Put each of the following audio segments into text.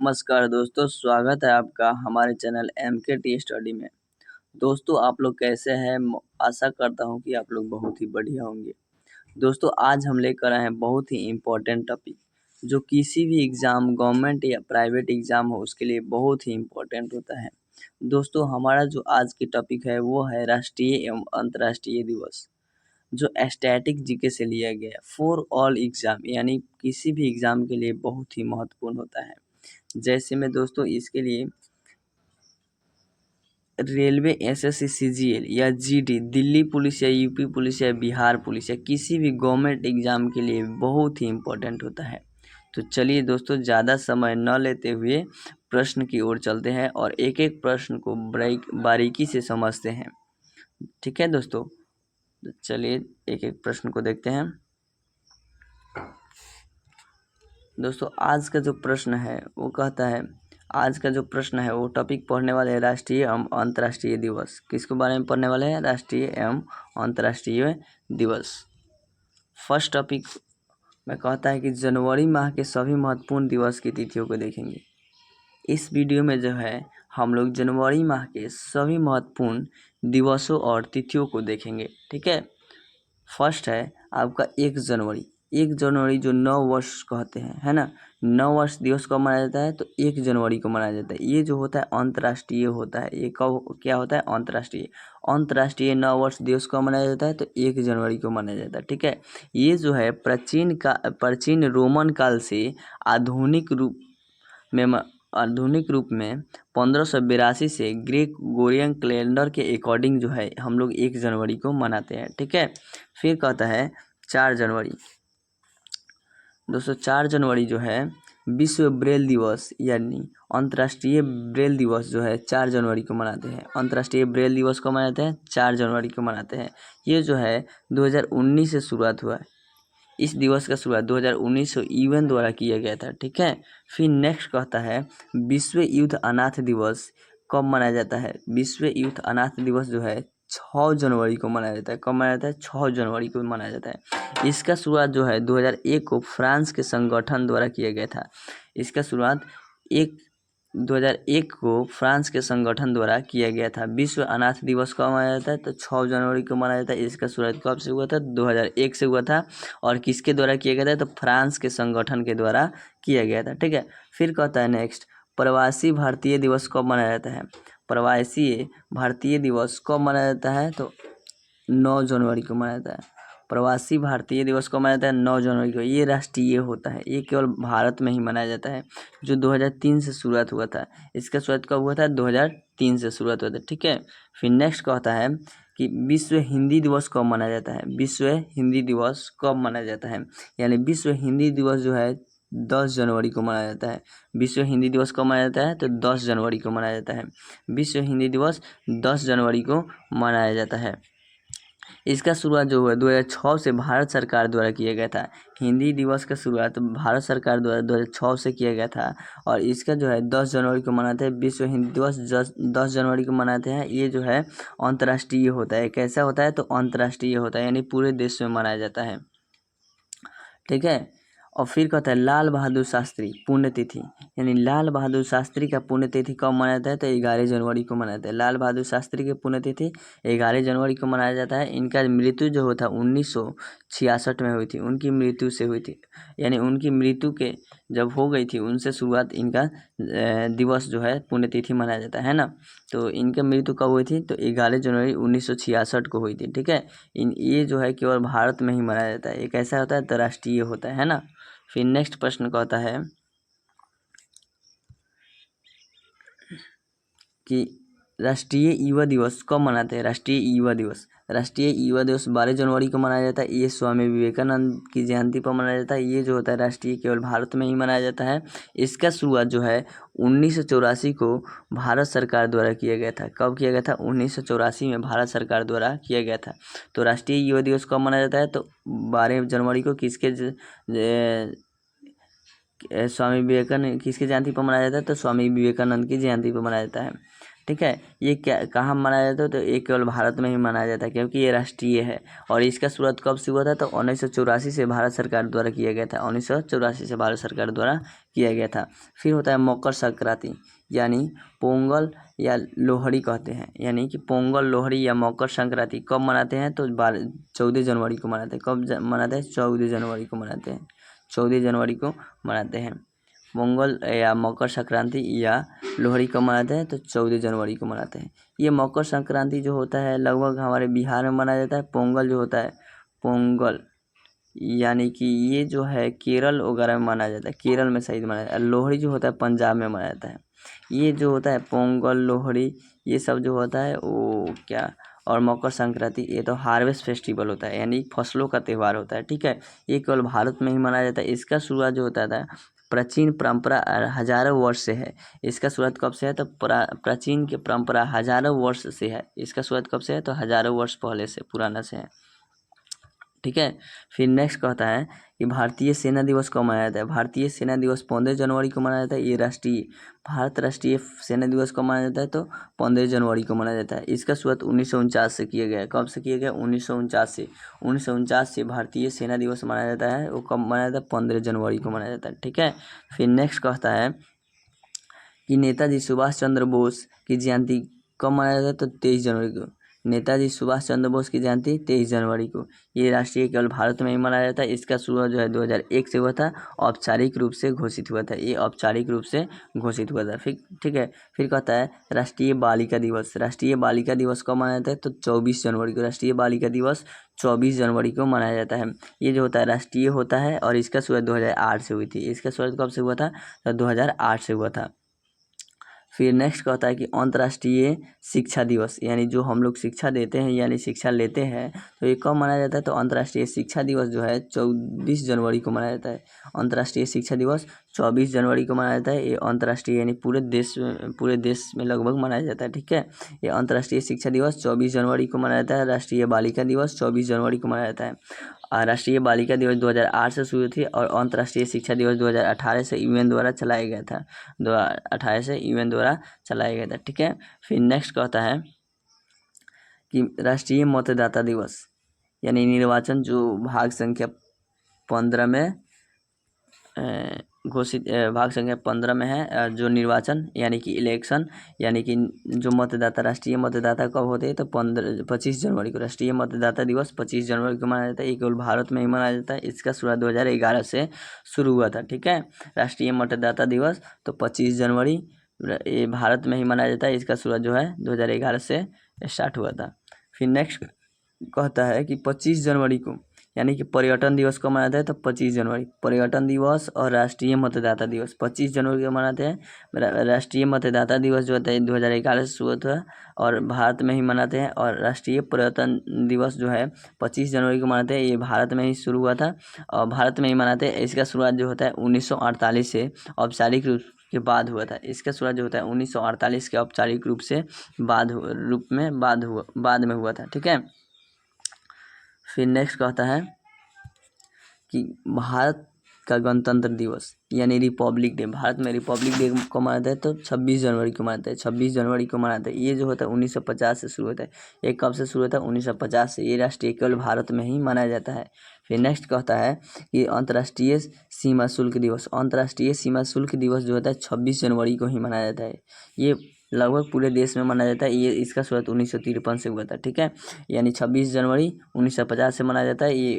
नमस्कार दोस्तों, स्वागत है आपका हमारे चैनल एमके टी स्टडी में। दोस्तों, आप लोग कैसे हैं? आशा करता हूं कि आप लोग बहुत ही बढ़िया होंगे। दोस्तों, आज हम लेकर आए हैं बहुत ही इम्पोर्टेंट टॉपिक, जो किसी भी एग्ज़ाम, गवर्नमेंट या प्राइवेट एग्ज़ाम हो, उसके लिए बहुत ही इम्पोर्टेंट होता है। दोस्तों, हमारा जो आज की टॉपिक है वो है राष्ट्रीय एवं अंतर्राष्ट्रीय दिवस, जो स्टैटिक जीके से लिया गया है फॉर ऑल एग्ज़ाम, यानी किसी भी एग्ज़ाम के लिए बहुत ही महत्वपूर्ण होता है। जैसे में दोस्तों, इसके लिए रेलवे, एसएससी, सीजीएल या जीडी, दिल्ली पुलिस या यूपी पुलिस या बिहार पुलिस या किसी भी गवर्नमेंट एग्जाम के लिए बहुत ही इम्पोर्टेंट होता है। तो चलिए दोस्तों, ज़्यादा समय न लेते हुए प्रश्न की ओर चलते हैं और एक एक प्रश्न को बारीकी से समझते हैं। ठीक है दोस्तों, तो चलिए एक एक प्रश्न को देखते हैं। दोस्तों, आज का जो प्रश्न है वो कहता है, आज का जो प्रश्न है वो टॉपिक पढ़ने वाले हैं राष्ट्रीय एवं अंतर्राष्ट्रीय दिवस। किसके बारे में पढ़ने वाले हैं? राष्ट्रीय एवं अंतर्राष्ट्रीय दिवस। फर्स्ट टॉपिक में कहता है कि जनवरी माह के सभी महत्वपूर्ण दिवस की तिथियों को देखेंगे। इस वीडियो में जो है हम लोग जनवरी माह के सभी महत्वपूर्ण दिवसों और तिथियों को देखेंगे। ठीक है, फर्स्ट है आपका 1 जनवरी। 1 जनवरी जो नव वर्ष कहते हैं, है ना। नव वर्ष दिवस कब मनाया जाता है? तो 1 जनवरी को मनाया जाता है। ये जो होता है अंतर्राष्ट्रीय होता है। ये कब क्या होता है? अंतर्राष्ट्रीय। अंतर्राष्ट्रीय नव वर्ष दिवस कब मनाया जाता है? तो 1 जनवरी को मनाया जाता है। ठीक है, ये जो है प्राचीन रोमन काल से आधुनिक रूप में 1582 से ग्रेगोरियन कैलेंडर के अकॉर्डिंग जो है हम लोग 1 जनवरी को मनाते हैं। ठीक है, फिर कहता है 4 जनवरी। दोस्तों, 4 जनवरी जो है विश्व ब्रेल दिवस यानी अंतर्राष्ट्रीय ब्रेल दिवस जो है 4 जनवरी को मनाते हैं। अंतर्राष्ट्रीय ब्रेल दिवस को मनाते हैं 4 जनवरी को मनाते हैं। ये जो है 2019 से शुरुआत हुआ है। इस दिवस का शुरुआत 2019 से यूएन द्वारा किया गया था। ठीक है, फिर नेक्स्ट कहता है विश्व युद्ध अनाथ दिवस कब मनाया जाता है? विश्व युद्ध अनाथ दिवस जो है 6 जनवरी को मनाया जाता है। कब मनाया जाता है? 6 जनवरी को मनाया जाता है। इसका शुरुआत जो है 2001 को फ्रांस के संगठन द्वारा किया गया था। इसका शुरुआत 2001 को फ्रांस के संगठन द्वारा किया गया था। विश्व अनाथ दिवस कब मनाया जाता है? तो 6 जनवरी को मनाया जाता है। इसका शुरुआत कब से हुआ था? 2001 से हुआ था। और किसके द्वारा किया गया था? तो फ्रांस के संगठन के द्वारा किया गया था। ठीक है, फिर कहता है नेक्स्ट, प्रवासी भारतीय दिवस कब मनाया जाता है? प्रवासी भारतीय दिवस कब मनाया जाता है? तो 9 जनवरी को मनाया जाता है। प्रवासी भारतीय दिवस को मनाया जाता है 9 जनवरी को। ये राष्ट्रीय होता है, ये केवल भारत में ही मनाया जाता है, जो 2003 से शुरुआत हुआ था। इसका शुरुआत कब हुआ था? 2003 से शुरुआत हुआ था। ठीक है, फिर नेक्स्ट कहता है कि विश्व हिंदी दिवस कब मनाया जाता है? विश्व हिंदी दिवस कब मनाया जाता है? यानी विश्व हिंदी दिवस जो है 10 जनवरी को मनाया जाता है। विश्व हिंदी दिवस कब मनाया जाता है? तो 10 जनवरी को मनाया जाता है। विश्व हिंदी दिवस 10 जनवरी को मनाया जाता है। इसका शुरुआत जो हुआ 2006 से भारत सरकार द्वारा किया गया था। हिंदी दिवस का शुरुआत भारत सरकार द्वारा 2006 से किया गया था और इसका जो है 10 जनवरी को मनाते हैं। विश्व हिंदी दिवस 10 जनवरी को मनाते हैं। ये जो है अंतर्राष्ट्रीय होता है। कैसा होता है? तो अंतर्राष्ट्रीय होता है, यानी पूरे देश में मनाया जाता है। ठीक है, और फिर कहता है लाल बहादुर शास्त्री पुण्यतिथि, यानी लाल बहादुर शास्त्री का पुण्यतिथि कब मनाया जाता है? तो 11 जनवरी को मनाया जाता है। लाल बहादुर शास्त्री की पुण्यतिथि 11 जनवरी को मनाया जाता है। इनका मृत्यु जो होता 1966 में हुई थी, उनकी मृत्यु से हुई थी, यानी उनकी मृत्यु के जब हो गई थी उनसे शुरुआत इनका दिवस जो है पुण्यतिथि मनाया जाता है ना। तो इनका मृत्यु कब हुई थी? तो 11 जनवरी 1966 को हुई थी। ठीक है, ये जो है केवल भारत में ही मनाया जाता है। ये कैसा होता है? अंतर्राष्ट्रीय होता है ना। फिर नेक्स्ट प्रश्न कहता है कि राष्ट्रीय युवा दिवस कब मनाते हैं? राष्ट्रीय युवा दिवस 12 जनवरी को मनाया जाता है। ये स्वामी विवेकानंद की जयंती पर मनाया जाता है। ये जो होता है राष्ट्रीय केवल भारत में ही मनाया जाता है। इसका शुरुआत जो है 1984 को भारत सरकार द्वारा किया गया था। कब किया गया था? 1984 में भारत सरकार द्वारा किया गया था। तो राष्ट्रीय युवा दिवस कब मनाया जाता है? तो 12 जनवरी को स्वामी विवेकानंद किसकी जयंती पर मनाया जाता है? तो स्वामी विवेकानंद की जयंती पर मनाया जाता है। ठीक है। ये क्या कहाँ मनाया जाता है, तो ये केवल भारत में ही मनाया जाता है क्योंकि ये राष्ट्रीय है। और इसका शुरुआत कब से हुआ था, तो 1984 से भारत सरकार द्वारा किया गया था। 1984 से भारत सरकार द्वारा किया गया था। फिर होता है मकर संक्रांति, यानी पोंगल या लोहड़ी कहते हैं, यानी कि पोंगल, लोहड़ी या मकर संक्रांति कब मनाते हैं, तो 14 जनवरी को मनाते हैं। कब मनाते हैं, 14 जनवरी को मनाते हैं। 14 जनवरी को मनाते हैं। पोंगल या मकर संक्रांति या लोहड़ी कब मनाते हैं, तो 14 जनवरी को मनाते हैं। ये मकर संक्रांति जो होता है लगभग हमारे बिहार में मनाया जाता है। पोंगल जो होता है, पोंगल यानी कि ये जो है केरल वगैरह में मनाया जाता है, केरल में शायद मनाया जाता है। लोहड़ी जो होता है पंजाब में मनाया जाता है। ये जो होता है पोंगल, लोहड़ी, ये सब जो होता है वो क्या, और मकर संक्रांति ये तो हार्वेस्ट फेस्टिवल होता है, यानी फसलों का त्यौहार होता है। ठीक है, ये केवल भारत में ही मनाया जाता है। इसका शुरुआत जो होता था प्राचीन परंपरा हजारों वर्ष से है। इसका शुरुआत कब से है, तो प्राचीन की परंपरा हजारों वर्ष से है। इसका शुरुआत कब से है, तो हजारों वर्ष पहले से, पुराना से है। ठीक है। फिर नेक्स्ट कहता है कि भारतीय सेना दिवस कब मनाया जाता है। भारतीय सेना दिवस 15 जनवरी को मनाया जाता है। ये राष्ट्रीय सेना दिवस कब मनाया जाता है, तो 15 जनवरी को मनाया जाता है। इसका शुरुआत 1949 से किया गया है। कब से किया गया, 1949 से भारतीय सेना दिवस मनाया जाता है। वो कब मनाया जाता है, 15 जनवरी को मनाया जाता है। ठीक है। फिर नेक्स्ट कहता है कि नेताजी सुभाष चंद्र बोस की जयंती कब मनाया जाता है, तो 23 जनवरी को। नेताजी सुभाष चंद्र बोस की जयंती 23 जनवरी को। ये राष्ट्रीय केवल भारत में ही मनाया जाता है। इसका शुरुआत जो है 2001 से हुआ था, औपचारिक रूप से घोषित हुआ था। ये औपचारिक रूप से घोषित हुआ था। फिर ठीक है। फिर कहता है राष्ट्रीय बालिका दिवस। राष्ट्रीय बालिका दिवस कब मनाया जाता है, तो 24 जनवरी को। राष्ट्रीय बालिका दिवस 24 जनवरी को मनाया जाता है। ये जो होता है राष्ट्रीय होता है और इसका शुरुआत 2008 से हुई थी। इसका शुरुआत कब से हुआ था, तो 2008 से हुआ था। फिर नेक्स्ट कहता है कि अंतर्राष्ट्रीय शिक्षा दिवस, यानी जो हम लोग शिक्षा देते हैं यानी शिक्षा लेते हैं, तो ये कब मनाया जाता है, तो अंतर्राष्ट्रीय शिक्षा दिवस जो है 24 जनवरी को मनाया जाता है। अंतर्राष्ट्रीय शिक्षा दिवस 24 जनवरी को मनाया जाता है। ये अंतर्राष्ट्रीय यानी पूरे देश में लगभग मनाया जाता है। ठीक है। ये अंतर्राष्ट्रीय शिक्षा दिवस 24 जनवरी को मनाया जाता है। राष्ट्रीय बालिका दिवस 24 जनवरी को मनाया जाता है। राष्ट्रीय बालिका दिवस 2008 से शुरू थी और अंतर्राष्ट्रीय शिक्षा दिवस 2018 से यूएन द्वारा चलाया गया था। 2018 से यूएन द्वारा चलाया गया था। ठीक है। फिर नेक्स्ट कहता है कि राष्ट्रीय मतदाता दिवस, यानी निर्वाचन जो भाग संख्या 15 में घोषित भाग संख्या 15 में है, जो निर्वाचन यानी कि इलेक्शन, यानी कि जो मतदाता, राष्ट्रीय मतदाता कब होते हैं, तो 25 जनवरी को। राष्ट्रीय मतदाता दिवस 25 जनवरी को मनाया जाता है। ये केवल भारत में ही मनाया जाता है। इसका शुरुआत 2011 से शुरू हुआ था। ठीक है। राष्ट्रीय मतदाता दिवस तो 25 जनवरी ये भारत में ही मनाया जाता है। इसका शुरुआत जो है 2011 से स्टार्ट हुआ था। फिर नेक्स्ट कहता है कि 25 जनवरी को, यानी कि पर्यटन दिवस को मनाते हैं, तो 25 जनवरी पर्यटन दिवस और राष्ट्रीय मतदाता दिवस 25 जनवरी को मनाते हैं। राष्ट्रीय मतदाता दिवस जो होता है 2011 से शुरू हुआ और भारत में ही मनाते हैं। और राष्ट्रीय पर्यटन दिवस जो है 25 जनवरी को मनाते हैं। ये भारत में ही शुरू हुआ था और भारत में ही मनाते हैं। इसका शुरुआत जो होता है 1948 से औपचारिक रूप के बाद हुआ था। इसका शुरुआत जो होता है 1948 के औपचारिक रूप से बाद में हुआ था। ठीक है। फिर नेक्स्ट कहता है कि भारत का गणतंत्र दिवस यानी रिपब्लिक डे, भारत में रिपब्लिक डे को मनाते हैं, तो 26 जनवरी को मनाते हैं। 26 जनवरी को मनाते हैं। ये जो होता है 1950 से शुरू होता है। ये कब से शुरू होता है, 1950 से। ये राष्ट्रीय केवल भारत में ही मनाया जाता है। फिर नेक्स्ट कहता है कि अंतर्राष्ट्रीय सीमा शुल्क दिवस। अंतर्राष्ट्रीय सीमा शुल्क दिवस जो होता है 26 जनवरी को ही मनाया जाता है। ये लगभग पूरे देश में मनाया जाता है। ये इसका शुरुआत 1953 से हुआ था। ठीक है। यानी 26 जनवरी 1950 से मनाया जाता है। ये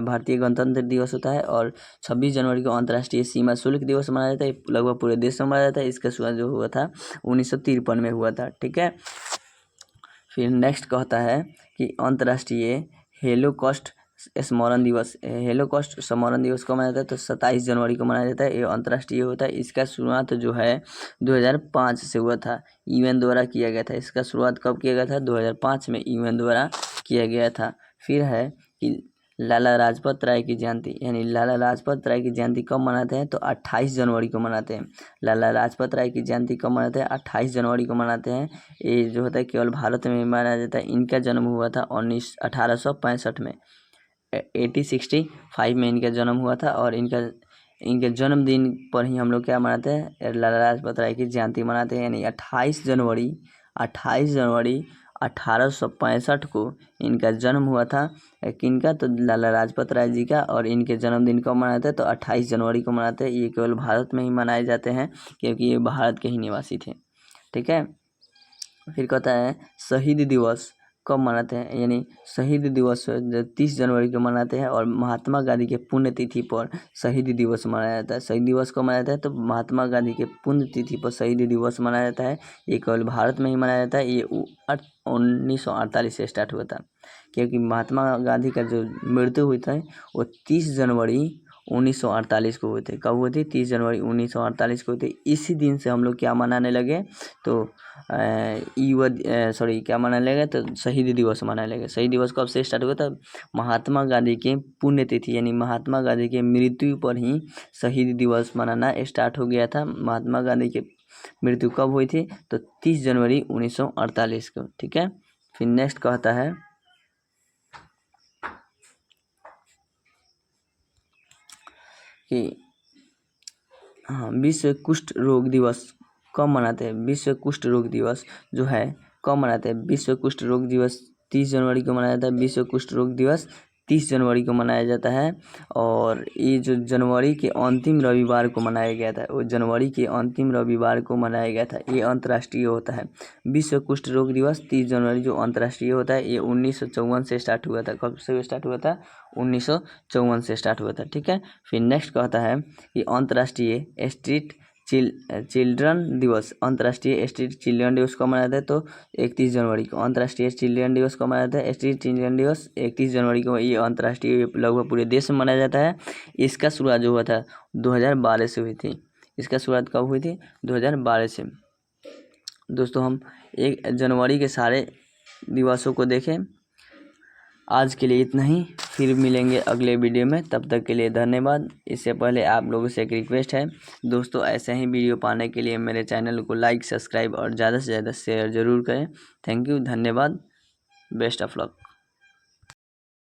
भारतीय गणतंत्र दिवस होता है। और 26 जनवरी को अंतर्राष्ट्रीय सीमा शुल्क दिवस मनाया जाता है। लगभग पूरे देश में मनाया जाता है। इसका शुरुआत जो हुआ था 1953 में हुआ था। ठीक है। फिर नेक्स्ट कहता है कि अंतर्राष्ट्रीय हेलोकॉस्ट स्मरण दिवस, हेलोकॉस्ट स्मरण दिवस को मनाया जाता है, तो 27 जनवरी को मनाया जाता है। ये अंतर्राष्ट्रीय होता है। इसका शुरुआत जो है 2005 से हुआ था, यूएन द्वारा किया गया था। इसका शुरुआत कब किया गया था, 2005 में यूएन द्वारा किया गया था। फिर है कि लाला लाजपत राय की जयंती, यानी लाला लाजपत राय की जयंती कब मनाते हैं, तो 28 जनवरी को मनाते हैं। लाला लाजपत राय की जयंती कब मनाते हैं, 28 जनवरी को मनाते हैं। ये जो होता है केवल भारत में मनाया जाता है। इनका जन्म हुआ था 1865 में, 1865 में इनका जन्म हुआ था। और इनका इनके जन्मदिन पर ही हम लोग क्या मनाते हैं, लाला लाजपत राय की जयंती मनाते हैं। यानी 28 जनवरी 1865 को इनका जन्म हुआ था। किनका, तो लाला लाजपत राय जी का। और इनके जन्मदिन कब मनाते हैं, तो 28 जनवरी को मनाते हैं। ये केवल भारत में ही मनाए जाते हैं क्योंकि ये भारत के ही निवासी थे। ठीक है। फिर कहता है शहीद दिवस कब मनाते हैं, यानी शहीद दिवस 30 जनवरी को मनाते हैं। और महात्मा गांधी के पुण्यतिथि पर शहीद दिवस मनाया जाता है। शहीद दिवस को मनाया जाता है, तो महात्मा गांधी के पुण्यतिथि पर शहीद दिवस मनाया जाता है। ये केवल भारत में ही मनाया जाता है। ये 1948 से स्टार्ट हुआ था, क्योंकि महात्मा गांधी का जो मृत्यु हुई था वो 30 जनवरी 1948 को हुए थे। कब हुए थे, 30 जनवरी 1948 को हुए थे। इसी दिन से हम लोग क्या मनाने लगे, तो क्या मनाने लगे, तो शहीद दिवस मनाने लगे। शहीद दिवस कब से स्टार्ट हुआ था, महात्मा गांधी के पुण्यतिथि यानी महात्मा गांधी के मृत्यु पर ही शहीद दिवस मनाना स्टार्ट हो गया था। महात्मा गांधी की मृत्यु कब हुई थी, तो 30 जनवरी 1948 को। ठीक है। फिर नेक्स्ट कहता है कि हाँ, विश्व कुष्ठ रोग दिवस कब मनाते हैं। विश्व कुष्ठ रोग दिवस जो है कब मनाते हैं, विश्व कुष्ठ रोग दिवस 30 जनवरी को मनाया जाता है। विश्व कुष्ठ रोग दिवस 30 जनवरी को मनाया जाता है। और ये जो जनवरी के अंतिम रविवार को मनाया गया था, वो जनवरी के अंतिम रविवार को मनाया गया था। ये अंतर्राष्ट्रीय होता है। विश्व कुष्ठ रोग दिवस 30 जनवरी जो अंतर्राष्ट्रीय होता है, ये 1954 से स्टार्ट हुआ था। कब से स्टार्ट हुआ था, 1954 से स्टार्ट हुआ था। ठीक है। फिर नेक्स्ट कहता है कि अंतर्राष्ट्रीय स्ट्रीट चिल्ड्रन दिवस, अंतर्राष्ट्रीय स्ट्रीट चिल्ड्रन दिवस कब मनाया जाता है, तो 31 जनवरी को। अंतर्राष्ट्रीय चिल्ड्रन दिवस कब मनाया जाता है, स्ट्रीट चिल्ड्रन दिवस 31 जनवरी को। ये अंतर्राष्ट्रीय लगभग पूरे देश में मनाया जाता है। इसका शुरुआत जो हुआ था 2012 से हुई थी। इसका शुरुआत कब हुई थी, 2012 से। दोस्तों हम 1 जनवरी के सारे दिवसों को देखें। आज के लिए इतना ही, फिर मिलेंगे अगले वीडियो में। तब तक के लिए धन्यवाद। इससे पहले आप लोगों से एक रिक्वेस्ट है दोस्तों, ऐसे ही वीडियो पाने के लिए मेरे चैनल को लाइक, सब्सक्राइब और ज़्यादा से ज़्यादा शेयर ज़रूर करें। थैंक यू, धन्यवाद, बेस्ट ऑफ लक।